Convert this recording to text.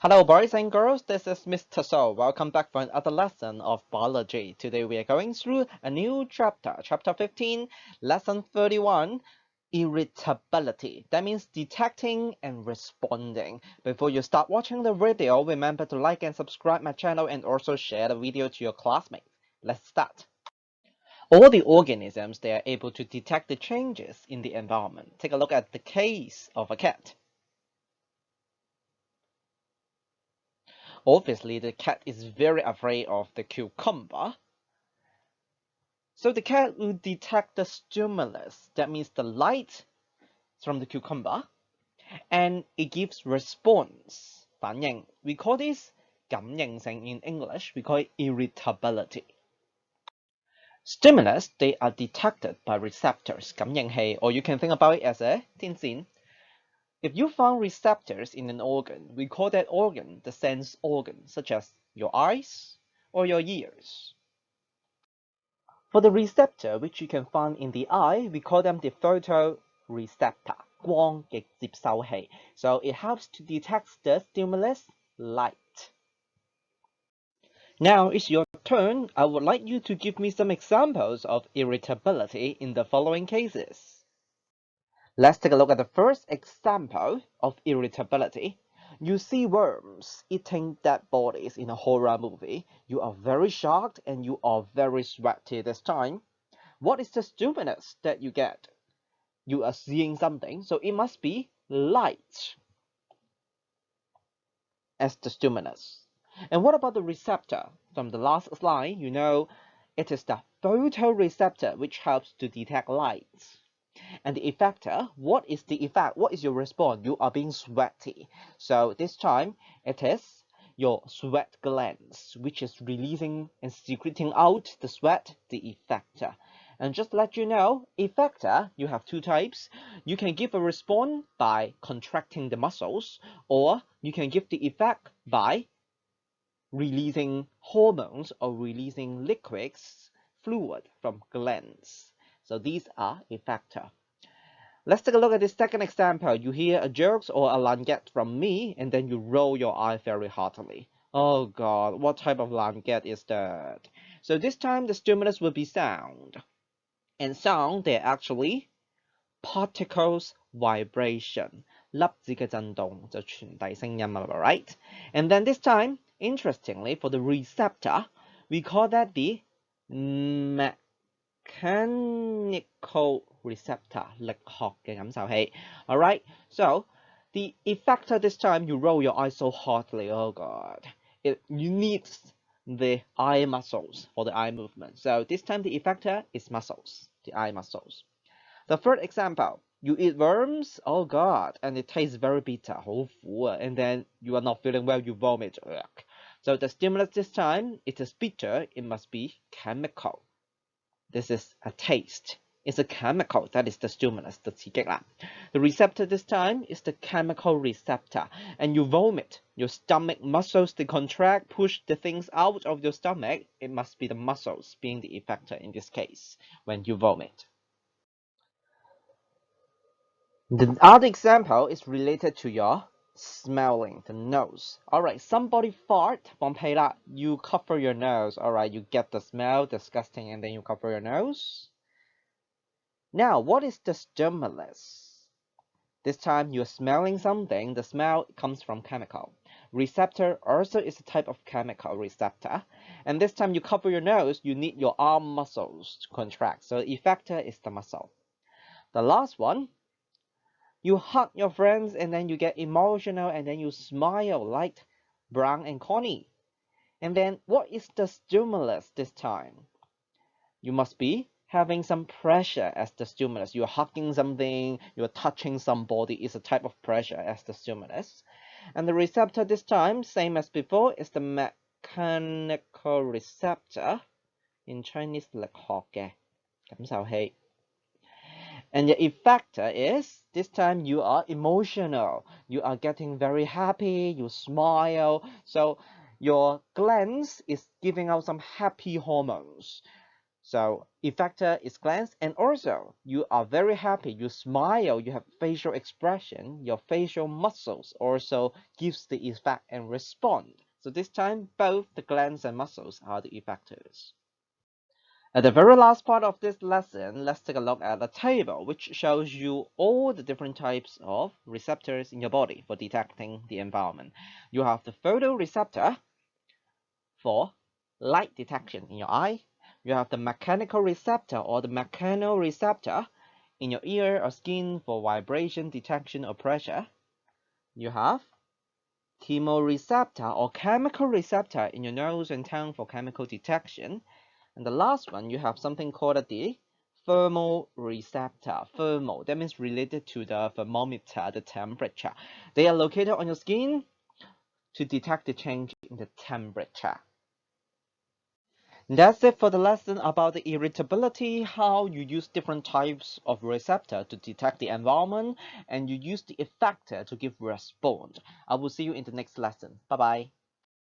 Hello boys and girls, this is Mr. So. Welcome back for another lesson of biology. Today we are going through a new chapter, chapter 15, lesson 31, irritability. That means detecting and responding. Before you start watching the video, remember to like and subscribe my channel and also share the video to your classmates. Let's start. All the organisms, they are able to detect the changes in the environment. Take a look at the case of a cat. Obviously, the cat is very afraid of the cucumber. So the cat will detect the stimulus, that means the light from the cucumber, and it gives response, 反應. We call this 感應性 in English, we call it irritability. Stimulus, they are detected by receptors, 感應器, or you can think about it as a 天線. If you found receptors in an organ, we call that organ the sense organ, such as your eyes or your ears. For the receptor, which you can find in the eye, we call them the photoreceptor, 光嘅接收器. So it helps to detect the stimulus, light. Now it's your turn. I would like you to give me some examples of irritability in the following cases. Let's take a look at the first example of irritability. You see worms eating dead bodies in a horror movie. You are very shocked and you are very sweaty this time. What is the stimulus that you get? You are seeing something, so it must be light as the stimulus. And what about the receptor? From the last slide, you know it is the photoreceptor which helps to detect light. And the effector, what is the effect? What is your response? You are being sweaty. So this time, it is your sweat glands, which is releasing and secreting out the sweat, the effector. And just to let you know, effector, you have two types. You can give a response by contracting the muscles, or you can give the effect by releasing hormones or releasing liquids, fluid from glands. So these are effector. Let's take a look at this second example. You hear a jerk or a languette from me, and then you roll your eye very heartily. Oh God, what type of languette is that? So this time the stimulus will be sound. And sound, they're actually particles vibration. 粒子嘅震動就傳遞聲音啊 right? And then this time, interestingly, for the receptor, we call that the mechanical receptor, 力學嘅感受器. Alright, so the effector this time, you roll your eyes so heartily, oh God. You need the eye muscles for the eye movement. So this time the effector is muscles, the eye muscles. The third example, you eat worms, oh God, and it tastes very bitter, 好苦啊, and then you are not feeling well, you vomit. Ugh. So the stimulus this time, it is bitter, it must be chemical. This is a taste. It's a chemical, that is the stimulus, 的刺激啦. The receptor this time is the chemical receptor. And you vomit. Your stomach muscles, they contract, push the things out of your stomach. It must be the muscles being the effector in this case when you vomit. The other example is related to your smelling, the nose. Alright, somebody fart, 放屁啦, you cover your nose. Alright, you get the smell, disgusting, and then you cover your nose. Now, what is the stimulus? This time you're smelling something, the smell comes from chemical. Receptor also is a type of chemical receptor. And this time you cover your nose, you need your arm muscles to contract. So the effector is the muscle. The last one, you hug your friends and then you get emotional and then you smile like Brown and Connie. And then what is the stimulus this time? You must be having some pressure as the stimulus. You're hugging something, you're touching somebody is a type of pressure as the stimulus. And the receptor this time, same as before, is the mechanical receptor. In Chinese, 力學嘅感受器. And the effector is, this time you are emotional. You are getting very happy, you smile. So your glands is giving out some happy hormones. So effector is glance, and also you are very happy, you smile, you have facial expression, your facial muscles also gives the effect and respond. So this time both the glance and muscles are the effectors. At the very last part of this lesson, let's take a look at the table, which shows you all the different types of receptors in your body for detecting the environment. You have the photoreceptor for light detection in your eye. You have the mechanical receptor or the mechanoreceptor in your ear or skin for vibration detection or pressure. You have chemoreceptor or chemical receptor in your nose and tongue for chemical detection. And the last one, you have something called the thermoreceptor. Thermal, that means related to the thermometer, the temperature. They are located on your skin to detect the change in the temperature. That's it for the lesson about the irritability, how you use different types of receptor to detect the environment, and you use the effector to give response. I will see you in the next lesson. Bye bye.